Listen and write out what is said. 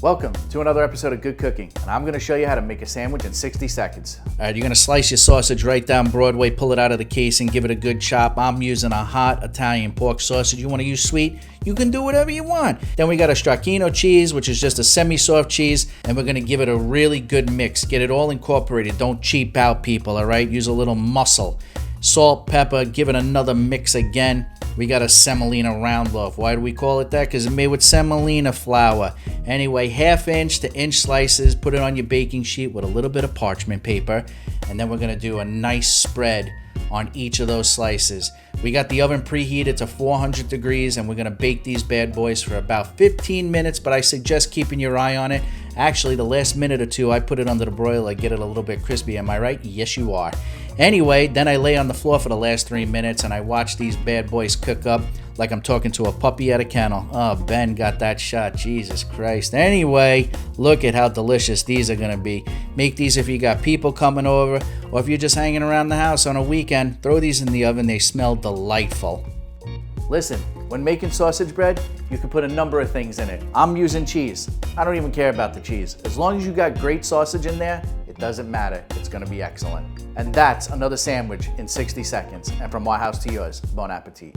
Welcome to another episode of Good Cooking, and I'm going to show you how to make a sandwich in 60 seconds. All right, you're going to slice your sausage right down Broadway, pull it out of the case and give it a good chop. I'm using a hot Italian pork sausage. You want to use sweet? You can do whatever you want. Then we got a Stracchino cheese, which is just a semi-soft cheese, and we're going to give it a really good mix. Get it all incorporated. Don't cheap out, people, all right? Use a little muscle. Salt, pepper, give it another mix again. We got a semolina round loaf. Why do we call it that? Because it's made with semolina flour. Anyway, 1/2 inch to inch slices. Put it on your baking sheet with a little bit of parchment paper. And then we're going to do a nice spread on each of those slices. We got the oven preheated to 400 degrees and we're going to bake these bad boys for about 15 minutes, but I suggest keeping your eye on it. Actually, the last minute or two, I put it under the broiler, get it a little bit crispy. Am I right? Yes, you are. Anyway, then I lay on the floor for the last 3 minutes and I watch these bad boys cook up like I'm talking to a puppy at a kennel. Oh, Ben got that shot. Jesus Christ. Anyway, look at how delicious these are going to be. Make these if you got people coming over or if you're just hanging around the house on a weekend. Throw these in the oven. They smell delightful. Listen, when making sausage bread, you can put a number of things in it. I'm using cheese. I don't even care about the cheese. As long as you got great sausage in there, it doesn't matter. It's going to be excellent. And that's another sandwich in 60 seconds. And from my house to yours, bon appetit.